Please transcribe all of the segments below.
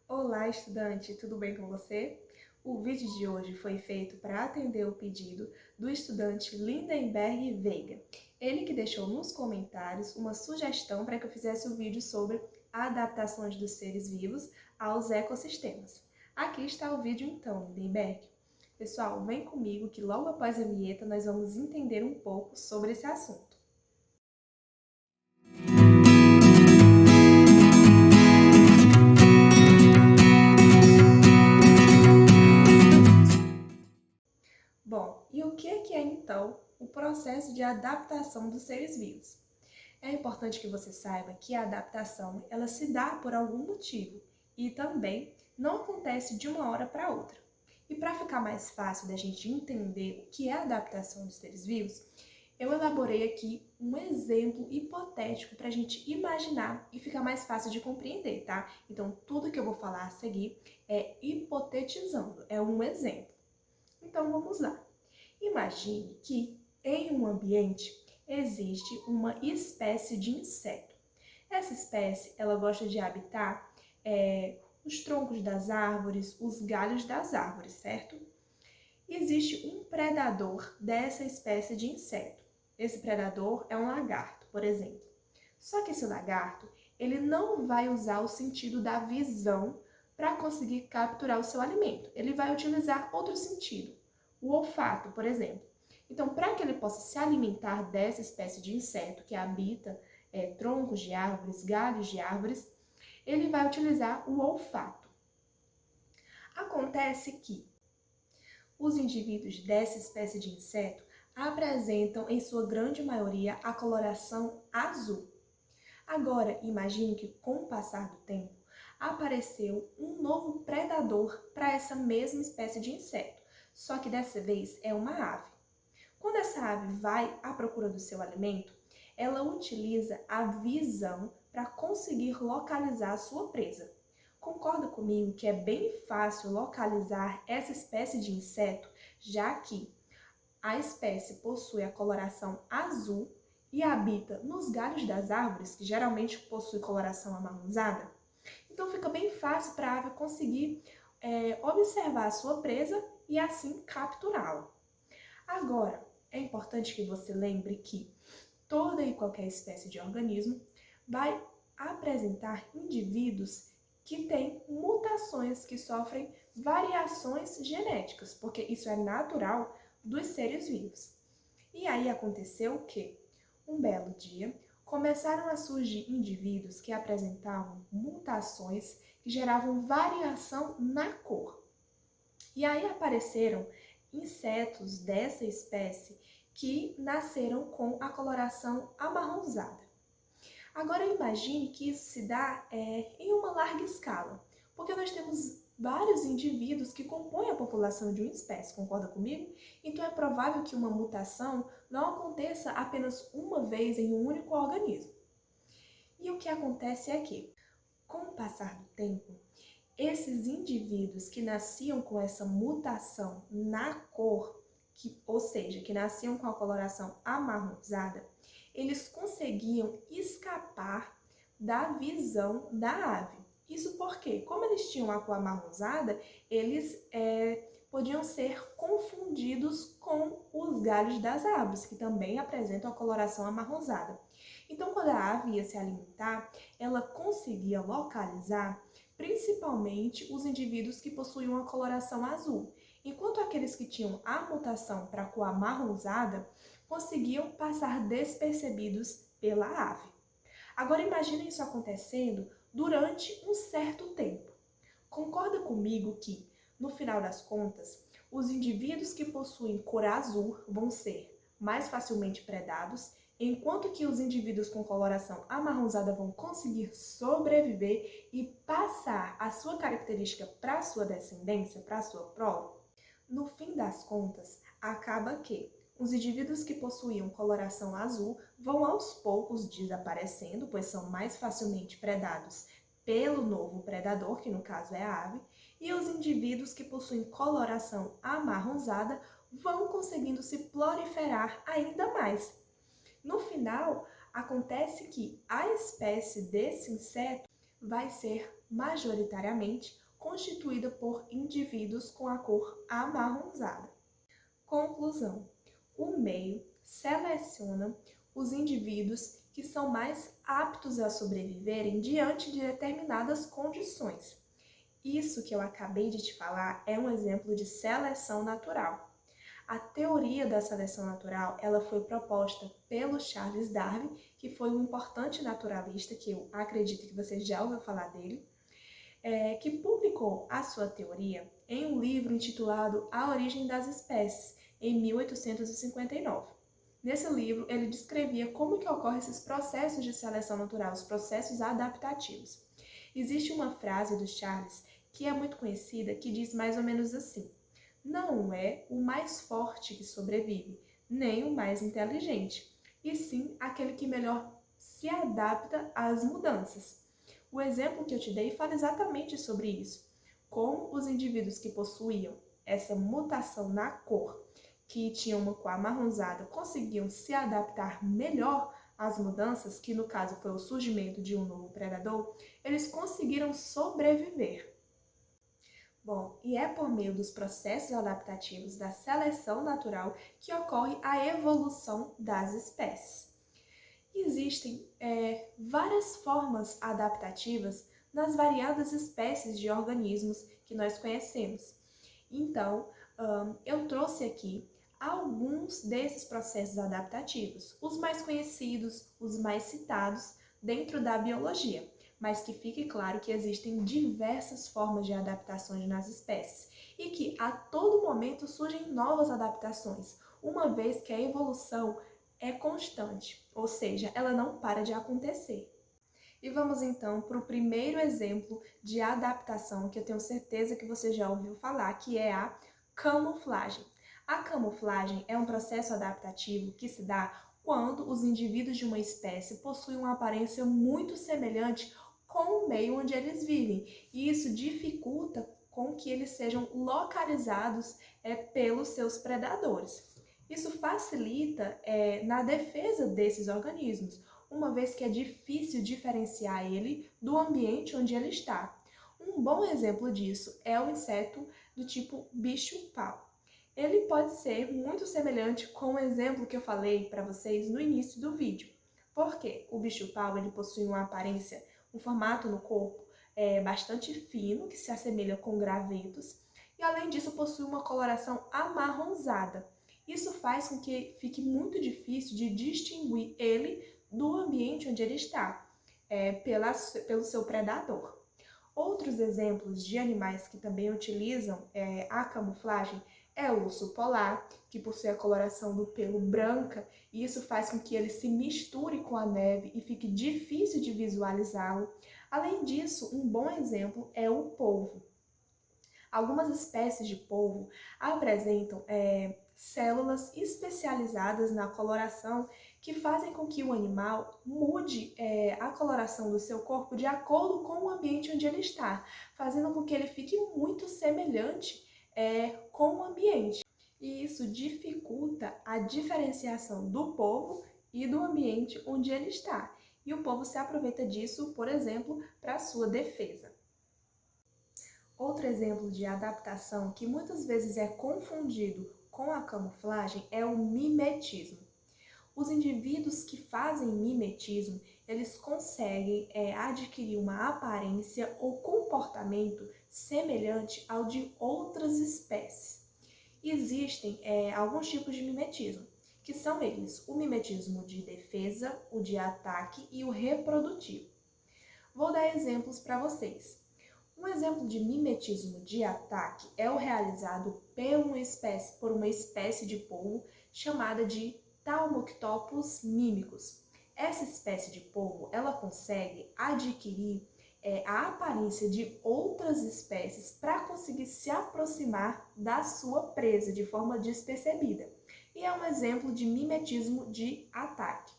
Olá, estudante, tudo bem com você? O vídeo de hoje foi feito para atender o pedido do estudante Lindenberg Veiga. Ele que deixou nos comentários uma sugestão para que eu fizesse um vídeo sobre adaptações dos seres vivos aos ecossistemas. Aqui está o vídeo então, Lindenberg. Pessoal, vem comigo que logo após a vinheta nós vamos entender um pouco sobre esse assunto. Bom, e o que é então o processo de adaptação dos seres vivos? É importante que você saiba que a adaptação ela se dá por algum motivo e também não acontece de uma hora para outra. E para ficar mais fácil da gente entender o que é a adaptação dos seres vivos, eu elaborei aqui um exemplo hipotético para a gente imaginar e ficar mais fácil de compreender, tá? Então, tudo que eu vou falar a seguir é hipotetizando, é um exemplo. Então, vamos lá. Imagine que em um ambiente existe uma espécie de inseto. Essa espécie, ela gosta de habitar os troncos das árvores, os galhos das árvores, certo? Existe um predador dessa espécie de inseto. Esse predador é um lagarto, por exemplo. Só que esse lagarto, ele não vai usar o sentido da visão para conseguir capturar o seu alimento. Ele vai utilizar outro sentido, o olfato, por exemplo. Então, para que ele possa se alimentar dessa espécie de inseto que habita troncos de árvores, galhos de árvores, ele vai utilizar o olfato. Acontece que os indivíduos dessa espécie de inseto apresentam, em sua grande maioria, a coloração azul. Agora, imagine que com o passar do tempo, apareceu um novo predador para essa mesma espécie de inseto, só que dessa vez é uma ave. Quando essa ave vai à procura do seu alimento, ela utiliza a visão para conseguir localizar a sua presa. Concorda comigo que é bem fácil localizar essa espécie de inseto, já que a espécie possui a coloração azul e habita nos galhos das árvores, que geralmente possui coloração amarronzada? Então fica bem fácil para a ave conseguir observar a sua presa e assim capturá-la. Agora, é importante que você lembre que toda e qualquer espécie de organismo vai apresentar indivíduos que têm mutações, que sofrem variações genéticas, porque isso é natural dos seres vivos. E aí aconteceu o quê? Um belo dia, começaram a surgir indivíduos que apresentavam mutações que geravam variação na cor. E aí apareceram insetos dessa espécie que nasceram com a coloração amarronzada. Agora imagine que isso se dá em uma larga escala, porque nós temos vários indivíduos que compõem a população de uma espécie, concorda comigo? Então é provável que uma mutação não aconteça apenas uma vez em um único organismo. E o que acontece é que, com o passar do tempo, esses indivíduos que nasciam com essa mutação na cor, ou seja, que nasciam com a coloração amarronzada, eles conseguiam escapar da visão da ave. Isso porque, como eles tinham a cor amarronzada, eles podiam ser confundidos com os galhos das árvores, que também apresentam a coloração amarronzada. Então, quando a ave ia se alimentar, ela conseguia localizar principalmente os indivíduos que possuíam a coloração azul, enquanto aqueles que tinham a mutação para a cor amarronzada conseguiam passar despercebidos pela ave. Agora imagine isso acontecendo durante um certo tempo. Concorda comigo que, no final das contas, os indivíduos que possuem cor azul vão ser mais facilmente predados, enquanto que os indivíduos com coloração amarronzada vão conseguir sobreviver e passar a sua característica para a sua descendência, para a sua prole? No fim das contas, acaba que os indivíduos que possuíam coloração azul vão aos poucos desaparecendo, pois são mais facilmente predados pelo novo predador, que no caso é a ave, e os indivíduos que possuem coloração amarronzada vão conseguindo se proliferar ainda mais. No final, acontece que a espécie desse inseto vai ser majoritariamente constituída por indivíduos com a cor amarronzada. Conclusão: o meio seleciona os indivíduos que são mais aptos a sobreviverem diante de determinadas condições. Isso que eu acabei de te falar é um exemplo de seleção natural. A teoria da seleção natural, ela foi proposta pelo Charles Darwin, que foi um importante naturalista, que eu acredito que você já ouviu falar dele, que publicou a sua teoria em um livro intitulado A Origem das Espécies, em 1859. Nesse livro, ele descrevia como que ocorrem esses processos de seleção natural, os processos adaptativos. Existe uma frase do Charles que é muito conhecida, que diz mais ou menos assim: não é o mais forte que sobrevive, nem o mais inteligente, e sim aquele que melhor se adapta às mudanças. O exemplo que eu te dei fala exatamente sobre isso, como os indivíduos que possuíam essa mutação na cor, que tinham uma cor amarronzada, conseguiam se adaptar melhor às mudanças, que no caso foi o surgimento de um novo predador, eles conseguiram sobreviver. Bom, e é por meio dos processos adaptativos da seleção natural que ocorre a evolução das espécies. Existem várias formas adaptativas nas variadas espécies de organismos que nós conhecemos. Então, eu trouxe aqui alguns desses processos adaptativos, os mais conhecidos, os mais citados dentro da biologia, mas que fique claro que existem diversas formas de adaptações nas espécies e que a todo momento surgem novas adaptações, uma vez que a evolução é constante, ou seja, ela não para de acontecer. E vamos então para o primeiro exemplo de adaptação que eu tenho certeza que você já ouviu falar, que é a camuflagem. A camuflagem é um processo adaptativo que se dá quando os indivíduos de uma espécie possuem uma aparência muito semelhante com o meio onde eles vivem, e isso dificulta com que eles sejam localizados pelos seus predadores. Isso facilita na defesa desses organismos, uma vez que é difícil diferenciar ele do ambiente onde ele está. Um bom exemplo disso é o inseto do tipo bicho-pau. Ele pode ser muito semelhante com o exemplo que eu falei para vocês no início do vídeo. Por quê? O bicho-pau ele possui uma aparência, um formato no corpo bastante fino, que se assemelha com gravetos, e além disso possui uma coloração amarronzada. Isso faz com que fique muito difícil de distinguir ele do ambiente onde ele está, pelo seu predador. Outros exemplos de animais que também utilizam a camuflagem é o urso polar, que possui a coloração do pelo branca, e isso faz com que ele se misture com a neve e fique difícil de visualizá-lo. Além disso, um bom exemplo é o polvo. Algumas espécies de polvo apresentam células especializadas na coloração que fazem com que o animal mude a coloração do seu corpo de acordo com o ambiente onde ele está, fazendo com que ele fique muito semelhante com o ambiente. E isso dificulta a diferenciação do polvo e do ambiente onde ele está. E o polvo se aproveita disso, por exemplo, para a sua defesa. Outro exemplo de adaptação que muitas vezes é confundido com a camuflagem é o mimetismo. Os indivíduos que fazem mimetismo, eles conseguem adquirir uma aparência ou comportamento semelhante ao de outras espécies. Existem alguns tipos de mimetismo, que são eles: o mimetismo de defesa, o de ataque e o reprodutivo. Vou dar exemplos para vocês. Um exemplo de mimetismo de ataque é o realizado por uma espécie de polvo chamada de Thaumoctopus mimicus. Essa espécie de polvo, ela consegue adquirir a aparência de outras espécies para conseguir se aproximar da sua presa de forma despercebida. E é um exemplo de mimetismo de ataque.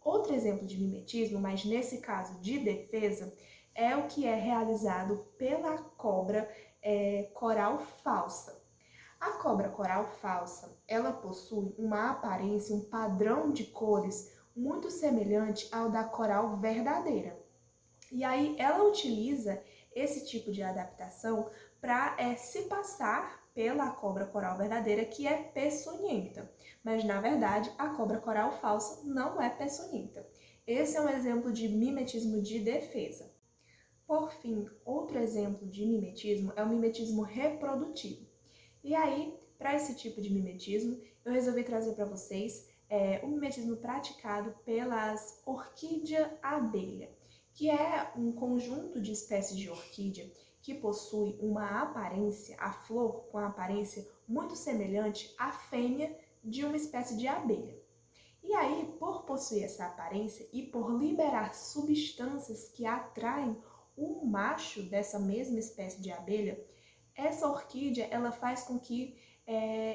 Outro exemplo de mimetismo, mas nesse caso de defesa, é o que é realizado pela cobra coral falsa. A cobra coral falsa, ela possui uma aparência, um padrão de cores muito semelhante ao da coral verdadeira. E aí ela utiliza esse tipo de adaptação para se passar pela cobra coral verdadeira, que é peçonhenta. Mas, na verdade, a cobra coral falsa não é peçonhenta. Esse é um exemplo de mimetismo de defesa. Por fim, outro exemplo de mimetismo é o mimetismo reprodutivo. E aí, para esse tipo de mimetismo, eu resolvi trazer para vocês o mimetismo praticado pelas orquídea-abelha, que é um conjunto de espécies de orquídea que possui uma aparência, a flor com a aparência muito semelhante à fêmea de uma espécie de abelha. E aí, por possuir essa aparência e por liberar substâncias que atraem o macho dessa mesma espécie de abelha, essa orquídea ela faz com que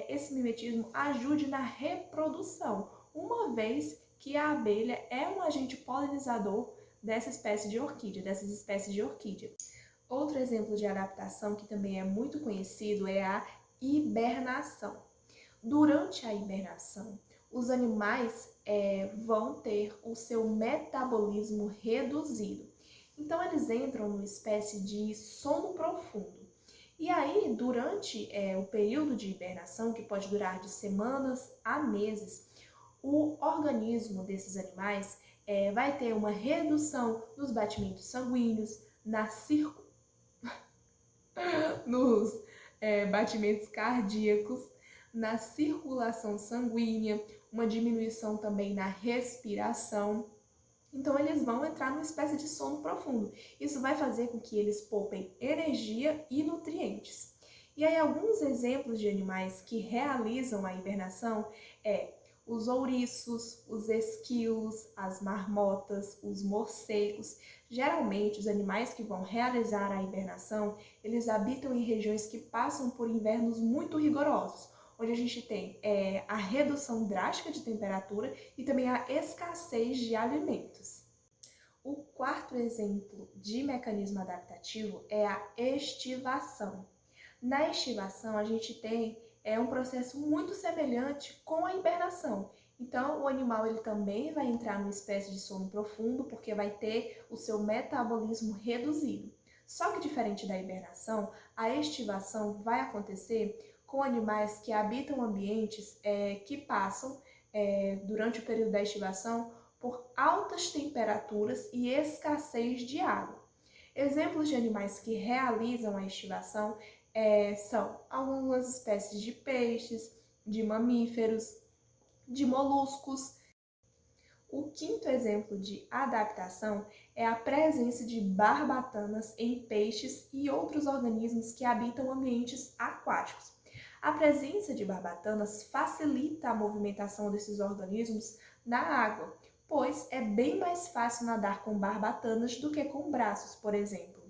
esse mimetismo ajude na reprodução, uma vez que a abelha é um agente polinizador dessas espécies de orquídea. Outro exemplo de adaptação que também é muito conhecido é a hibernação. Durante a hibernação, os animais vão ter o seu metabolismo reduzido. Então, eles entram numa espécie de sono profundo. E aí, durante o período de hibernação, que pode durar de semanas a meses, o organismo desses animais vai ter uma redução nos batimentos sanguíneos, nos batimentos cardíacos, na circulação sanguínea, uma diminuição também na respiração. Então, eles vão entrar numa espécie de sono profundo. Isso vai fazer com que eles poupem energia e nutrientes. E aí, alguns exemplos de animais que realizam a hibernação os ouriços, os esquilos, as marmotas, os morcegos. Geralmente, os animais que vão realizar a hibernação, eles habitam em regiões que passam por invernos muito rigorosos, onde a gente tem a redução drástica de temperatura e também a escassez de alimentos. O quarto exemplo de mecanismo adaptativo é a estivação. Na estivação, a gente tem um processo muito semelhante com a hibernação. Então, o animal ele também vai entrar numa espécie de sono profundo, porque vai ter o seu metabolismo reduzido. Só que diferente da hibernação, a estivação vai acontecer com animais que habitam ambientes que passam, durante o período da estivação, por altas temperaturas e escassez de água. Exemplos de animais que realizam a estivação são algumas espécies de peixes, de mamíferos, de moluscos. O quinto exemplo de adaptação é a presença de barbatanas em peixes e outros organismos que habitam ambientes aquáticos. A presença de barbatanas facilita a movimentação desses organismos na água, pois é bem mais fácil nadar com barbatanas do que com braços, por exemplo.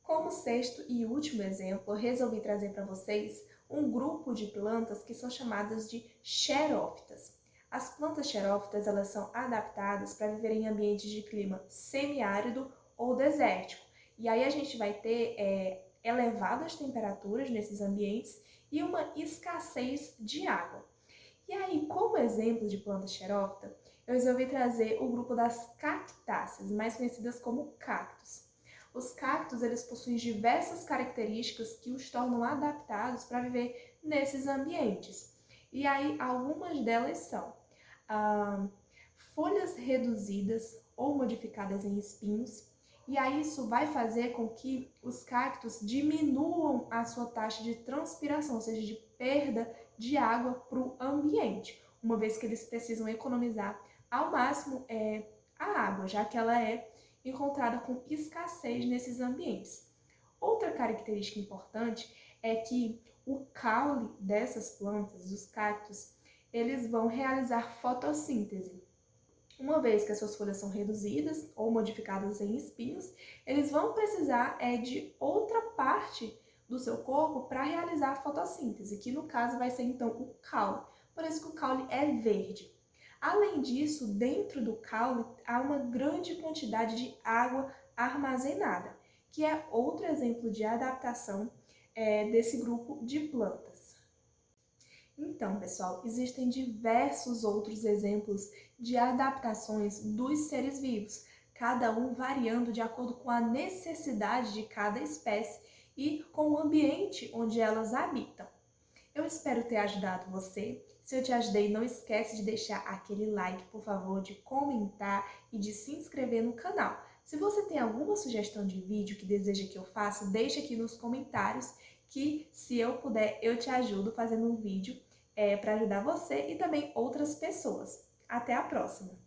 Como sexto e último exemplo, eu resolvi trazer para vocês um grupo de plantas que são chamadas de xerófitas. As plantas xerófitas elas são adaptadas para viver em ambientes de clima semiárido ou desértico. E aí a gente vai ter elevadas temperaturas nesses ambientes e uma escassez de água. E aí, como exemplo de planta xerófita, eu resolvi trazer o grupo das cactáceas, mais conhecidas como cactos. Os cactos eles possuem diversas características que os tornam adaptados para viver nesses ambientes. E aí, algumas delas são folhas reduzidas ou modificadas em espinhos, e aí isso vai fazer com que os cactos diminuam a sua taxa de transpiração, ou seja, de perda de água para o ambiente, uma vez que eles precisam economizar ao máximo a água, já que ela é encontrada com escassez nesses ambientes. Outra característica importante é que o caule dessas plantas, dos cactos, eles vão realizar fotossíntese. Uma vez que as suas folhas são reduzidas ou modificadas em espinhos, eles vão precisar de outra parte do seu corpo para realizar a fotossíntese, que no caso vai ser então o caule. Por isso que o caule é verde. Além disso, dentro do caule há uma grande quantidade de água armazenada, que é outro exemplo de adaptação desse grupo de plantas. Então, pessoal, existem diversos outros exemplos de adaptações dos seres vivos, cada um variando de acordo com a necessidade de cada espécie e com o ambiente onde elas habitam. Eu espero ter ajudado você. Se eu te ajudei, não esquece de deixar aquele like, por favor, de comentar e de se inscrever no canal. Se você tem alguma sugestão de vídeo que deseja que eu faça, deixa aqui nos comentários que, se eu puder, eu te ajudo fazendo um vídeo para ajudar você e também outras pessoas. Até a próxima!